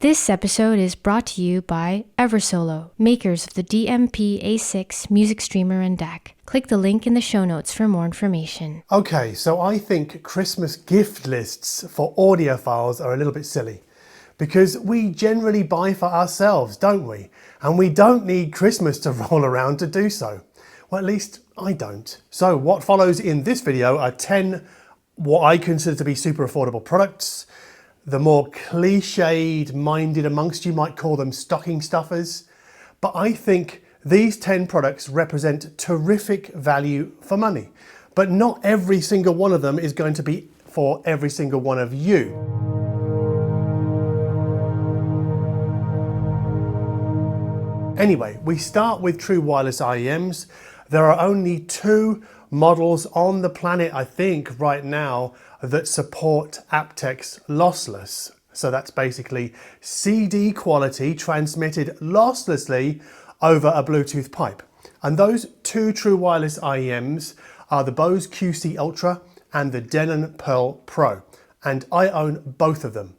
This episode is brought to you by Eversolo, makers of the DMP A6 music streamer and DAC. Click the link in the show notes for more information. Okay, so I think Christmas gift lists for audiophiles are a little bit silly because we generally buy for ourselves, don't we? And we don't need Christmas to roll around to do so. Well, at least I don't. So what follows in this video are 10 what I consider to be super affordable products. The more cliched minded amongst you might call them stocking stuffers. But I think these 10 products represent terrific value for money. But not every single one of them is going to be for every single one of you. Anyway, we start with true wireless IEMs. There are only 2 models on the planet, I think, right now that support aptX lossless. So that's basically CD quality transmitted losslessly over a Bluetooth pipe. And those 2 true wireless IEMs are the Bose QC Ultra and the Denon Perl Pro. And I own both of them.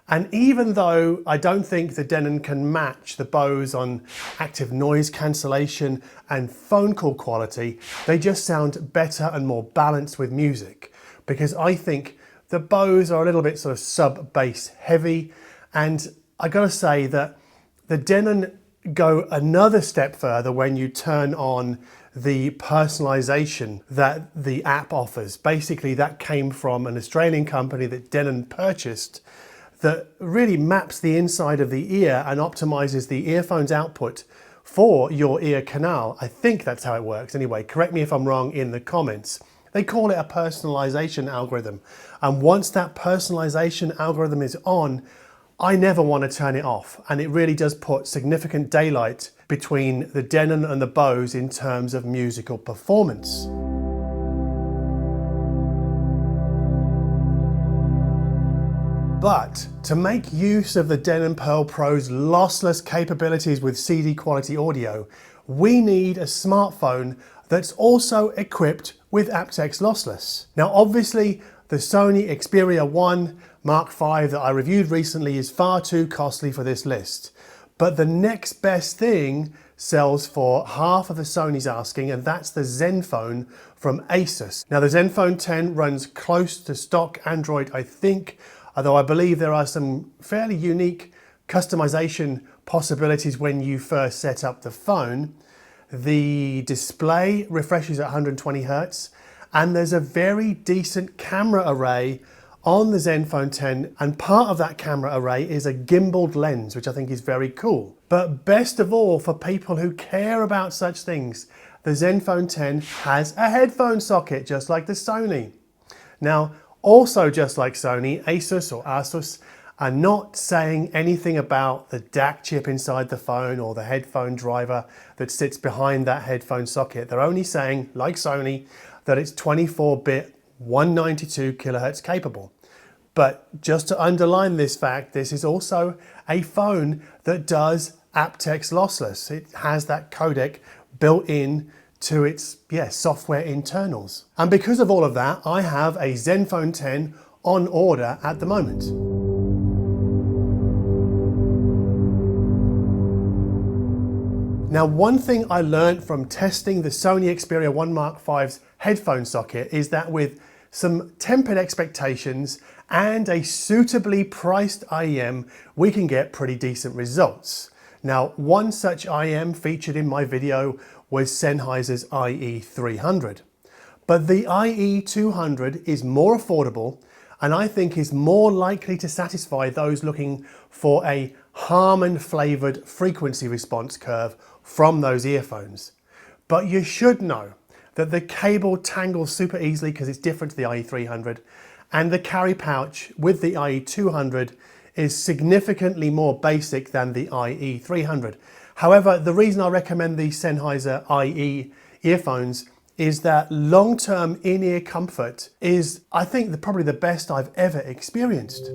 And even though I don't think the Denon can match the Bose on active noise cancellation and phone call quality, they just sound better and more balanced with music. Because I think the Bose are a little bit sort of sub-bass heavy. And I gotta say that the Denon go another step further when you turn on the personalization that the app offers. Basically, that came from an Australian company that Denon purchased that really maps the inside of the ear and optimizes the earphone's output for your ear canal. I think that's how it works. Anyway, correct me if I'm wrong in the comments. They call it a personalization algorithm. And once that personalization algorithm is on, I never want to turn it off. And it really does put significant daylight between the Denon and the Bose in terms of musical performance. But to make use of the Denon Perl Pro's lossless capabilities with CD quality audio, we need a smartphone that's also equipped with aptX lossless. Now obviously the Sony Xperia 1 Mark V that I reviewed recently is far too costly for this list. But the next best thing sells for half of the Sony's asking, and that's the Zenfone from Asus. Now the Zenfone 10 runs close to stock Android, I think, although I believe there are some fairly unique customization possibilities when you first set up the phone. The display refreshes at 120 Hz, and there's a very decent camera array on the Zenfone 10, and part of that camera array is a gimbaled lens, which I think is very cool. But best of all, for people who care about such things, the Zenfone 10 has a headphone socket, just like the Sony. Now, also just like Sony, Asus or Asus are not saying anything about the DAC chip inside the phone or the headphone driver that sits behind that headphone socket. They're only saying, like Sony, that it's 24-bit 192 kHz capable. But just to underline this fact, this is also a phone that does aptX lossless. It has that codec built in to its software internals. And because of all of that, I have a Zenfone 10 on order at the moment. Now, one thing I learned from testing the Sony Xperia 1 Mark V's headphone socket is that with some tempered expectations and a suitably priced IEM, we can get pretty decent results. Now, one such IEM featured in my video was Sennheiser's IE200. But the IE200 is more affordable and I think is more likely to satisfy those looking for a Harman flavored frequency response curve from those earphones. But you should know that the cable tangles super easily because it's different to the IE300, and the carry pouch with the IE200 is significantly more basic than the IE300. However, the reason I recommend the Sennheiser IE earphones is that long-term in-ear comfort is, I think, probably the best I've ever experienced.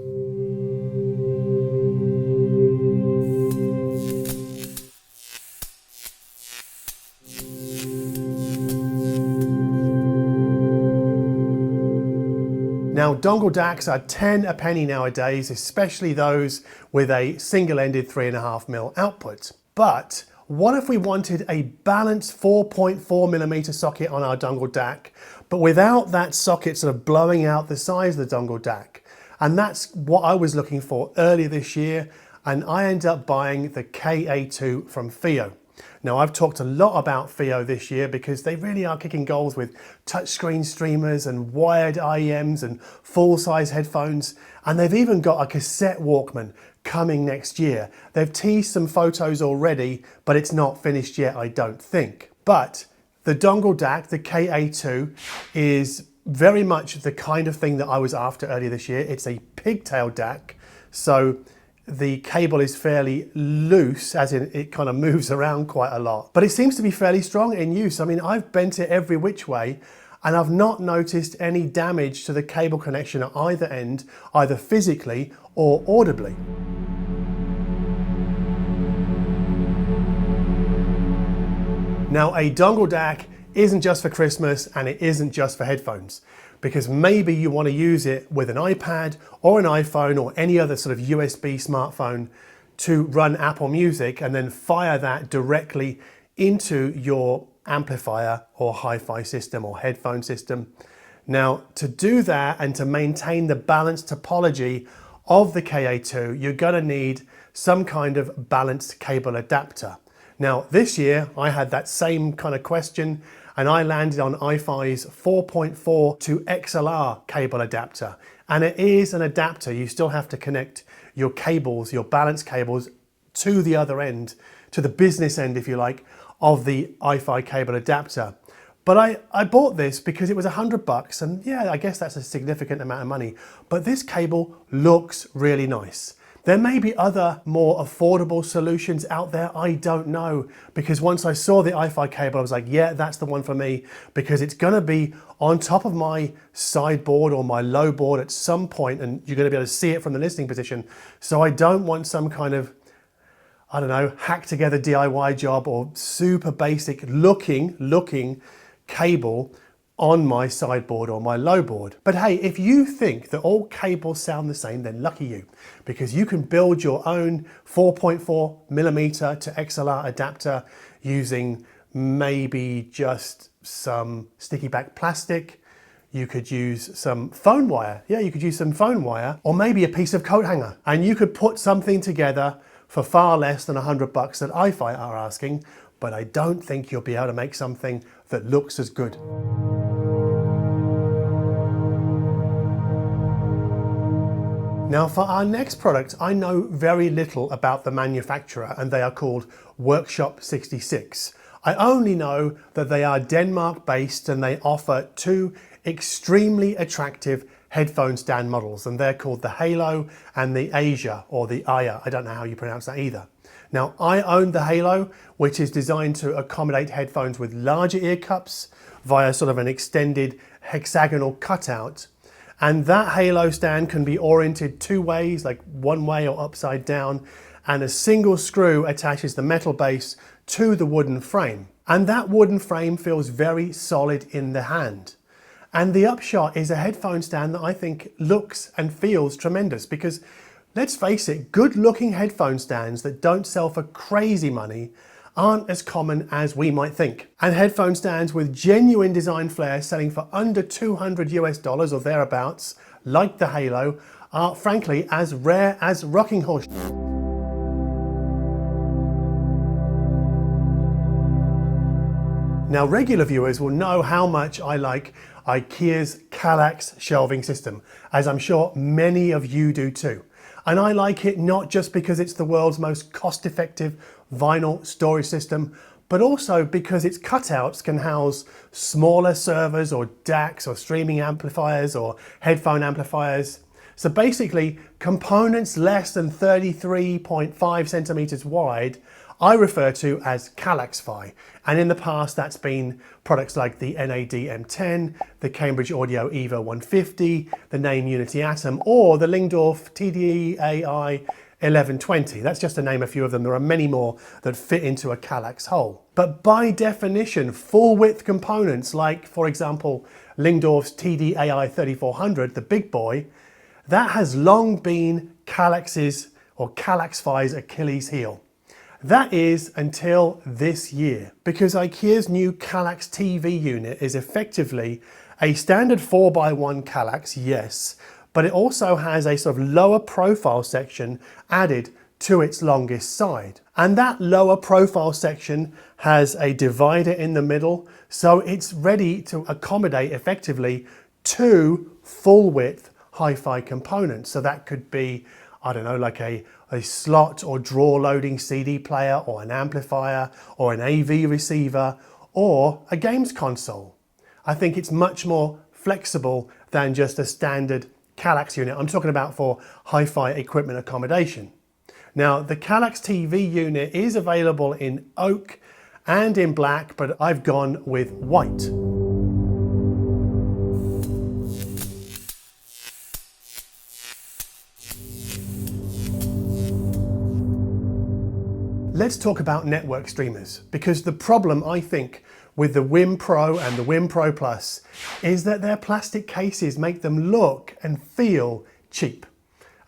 Now, dongle DACs are 10 a penny nowadays, especially those with a single-ended 3.5mm output. But what if we wanted a balanced 4.4mm socket on our dongle DAC, but without that socket sort of blowing out the size of the dongle DAC? And that's what I was looking for earlier this year, and I ended up buying the KA2 from FiiO. Now, I've talked a lot about FiiO this year because they really are kicking goals with touchscreen streamers and wired IEMs and full-size headphones, and they've even got a cassette Walkman coming next year. They've teased some photos already, but it's not finished yet, I don't think. But the dongle DAC, the KA2, is very much the kind of thing that I was after earlier this year. It's a pigtail DAC, so the cable is fairly loose, as in it kind of moves around quite a lot. But it seems to be fairly strong in use. I mean, I've bent it every which way, and I've not noticed any damage to the cable connection at either end, either physically or audibly. Now, a dongle DAC isn't just for Christmas, and it isn't just for headphones, because maybe you want to use it with an iPad or an iPhone or any other sort of USB smartphone to run Apple Music and then fire that directly into your amplifier or hi-fi system or headphone system. Now, to do that and to maintain the balanced topology of the KA2, you're going to need some kind of balanced cable adapter. Now, this year I had that same kind of question, and I landed on iFi's 4.4 to XLR cable adapter. And it is an adapter. You still have to connect your cables, your balance cables, to the other end, to the business end, if you like, of the iFi cable adapter. But I bought this because it was $100, and yeah, I guess that's a significant amount of money. But this cable looks really nice. There may be other more affordable solutions out there, I don't know, because once I saw the iFi cable, I was like, yeah, that's the one for me, because it's going to be on top of my sideboard or my low board at some point, and you're going to be able to see it from the listening position. So I don't want some kind of, I don't know, hack together DIY job or super basic looking cable on my sideboard or my low board. But hey, if you think that all cables sound the same, then lucky you, because you can build your own 4.4mm to XLR adapter using maybe just some sticky back plastic. You could use some phone wire. Yeah, you could use some phone wire, or maybe a piece of coat hanger, and you could put something together for far less than $100 that iFi are asking, but I don't think you'll be able to make something that looks as good. Now, for our next product, I know very little about the manufacturer, and they are called Workshop 66. I only know that they are Denmark based and they offer two extremely attractive headphone stand models, and they're called the Halo and the Asia, or the Aya. I don't know how you pronounce that either. Now, I own the Halo, which is designed to accommodate headphones with larger ear cups via sort of an extended hexagonal cutout. And that Halo stand can be oriented two ways, like one way or upside down, and a single screw attaches the metal base to the wooden frame. And that wooden frame feels very solid in the hand. And the upshot is a headphone stand that I think looks and feels tremendous, because let's face it, good looking headphone stands that don't sell for crazy money aren't as common as we might think. And headphone stands with genuine design flair selling for under $200 or thereabouts, like the Halo, are frankly as rare as rocking horse. Now, regular viewers will know how much I like IKEA's Kallax shelving system, as I'm sure many of you do too. And I like it not just because it's the world's most cost-effective vinyl storage system, but also because its cutouts can house smaller servers or DACs or streaming amplifiers or headphone amplifiers. So basically, components less than 33.5 centimeters wide I refer to as Kallax Fi, and in the past that's been products like the NAD M10, the Cambridge Audio EVO 150, the Name Unity Atom, or the Lingdorf TDE AI 1120. That's just to name a few of them. There are many more that fit into a Kallax hole. But by definition, full width components like, for example, Lyngdorf's TD-AI 3400, the big boy, that has long been Kallax's or Kallax FiiO's Achilles heel. That is until this year, because IKEA's new Kallax TV unit is effectively a standard 4x1 Kallax, yes, but it also has a sort of lower profile section added to its longest side. And that lower profile section has a divider in the middle, so it's ready to accommodate effectively two full width hi-fi components. So that could be, I don't know, like a slot or drawer loading CD player or an amplifier or an AV receiver or a games console. I think it's much more flexible than just a standard Kallax unit. I'm talking about for hi-fi equipment accommodation. Now, the Kallax TV unit is available in oak and in black, but I've gone with white. Let's talk about network streamers, because the problem, I think, with the Win Pro and the Win Pro Plus is that their plastic cases make them look and feel cheap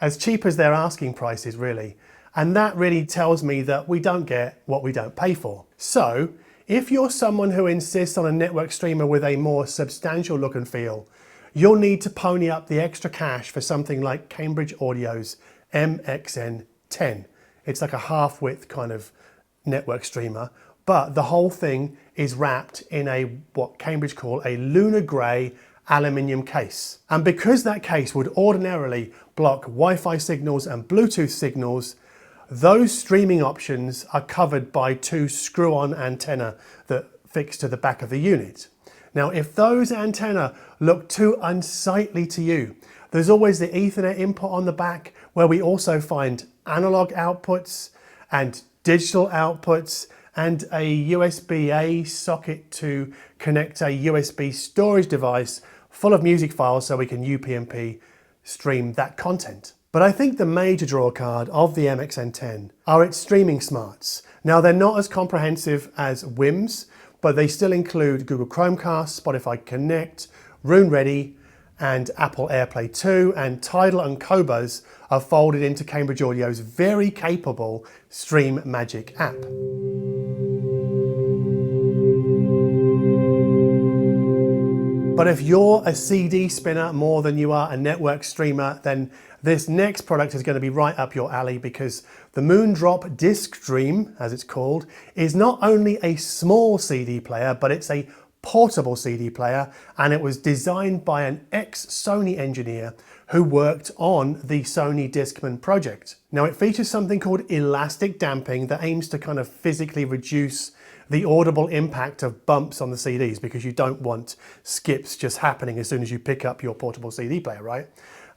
as their asking prices, really. And that really tells me that we don't get what we don't pay for. So if you're someone who insists on a network streamer with a more substantial look and feel, you'll need to pony up the extra cash for something like Cambridge Audio's MXN10. It's like a half-width kind of network streamer, but the whole thing is wrapped in what Cambridge call a lunar grey aluminium case. And because that case would ordinarily block Wi-Fi signals and Bluetooth signals, those streaming options are covered by two screw-on antenna that fix to the back of the unit. Now, if those antenna look too unsightly to you, there's always the Ethernet input on the back, where we also find analog outputs and digital outputs and a USB-A socket to connect a USB storage device full of music files so we can UPnP stream that content. But I think the major draw card of the MXN10 are its streaming smarts. Now, they're not as comprehensive as WIM's, but they still include Google Chromecast, Spotify Connect, Roon Ready, and Apple AirPlay 2, and Tidal and Qobuz are folded into Cambridge Audio's very capable Stream Magic app. But if you're a CD spinner more than you are a network streamer, then this next product is going to be right up your alley, because the Moondrop DiscDream, as it's called, is not only a small CD player, but it's a portable CD player, and it was designed by an ex-Sony engineer who worked on the Sony Discman project. Now, it features something called elastic damping that aims to kind of physically reduce the audible impact of bumps on the CDs, because you don't want skips just happening as soon as you pick up your portable CD player, right?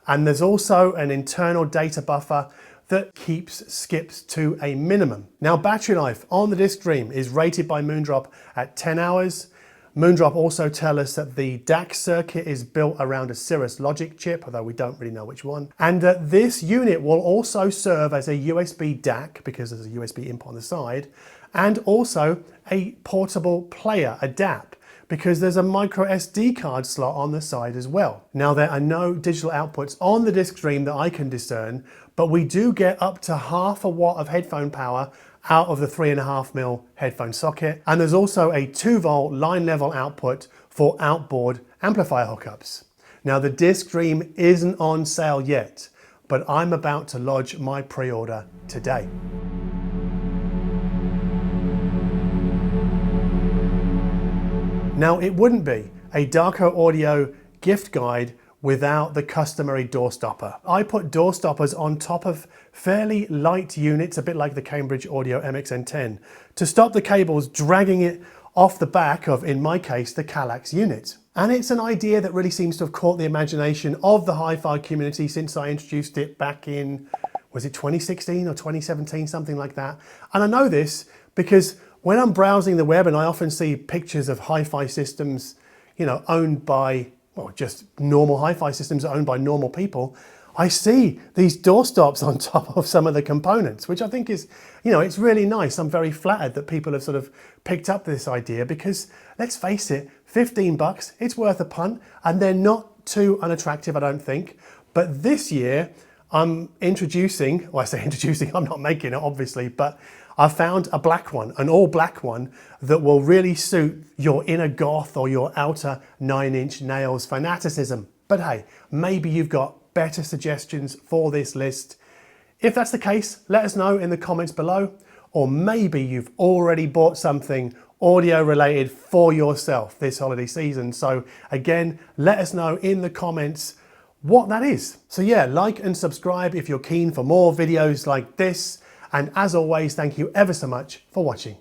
And there's also an internal data buffer that keeps skips to a minimum. Now, battery life on the DiscDream is rated by Moondrop at 10 hours. Moondrop also tell us that the DAC circuit is built around a Cirrus Logic chip, although we don't really know which one. And that this unit will also serve as a USB DAC, because there's a USB input on the side, and also a portable player, a DAP, because there's a micro SD card slot on the side as well. Now, there are no digital outputs on the DiscDream that I can discern, but we do get up to 0.5 watt of headphone power out of the 3.5mm headphone socket. And there's also a 2-volt line level output for outboard amplifier hookups. Now, the DiscDream isn't on sale yet, but I'm about to lodge my pre-order today. Now, it wouldn't be a Darko Audio gift guide without the customary doorstopper. I put doorstoppers on top of fairly light units, a bit like the Cambridge Audio MXN10, to stop the cables dragging it off the back of, in my case, the Kallax unit. And it's an idea that really seems to have caught the imagination of the hi-fi community since I introduced it back in, was it 2016 or 2017, something like that. And I know this because when I'm browsing the web and I often see pictures of hi-fi systems, owned by, well, just normal hi-fi systems owned by normal people, I see these doorstops on top of some of the components, which I think is, you know, it's really nice. I'm very flattered that people have sort of picked up this idea because, let's face it, 15 bucks, it's worth a punt, and they're not too unattractive, I don't think. But this year, I'm introducing, well, I say introducing, I'm not making it obviously, but I found a black one, an all black one that will really suit your inner goth or your outer 9-inch nails fanaticism. But hey, maybe you've got better suggestions for this list. If that's the case, let us know in the comments below, or maybe you've already bought something audio related for yourself this holiday season. So again, let us know in the comments what that is. So yeah, like and subscribe if you're keen for more videos like this. And as always, thank you ever so much for watching.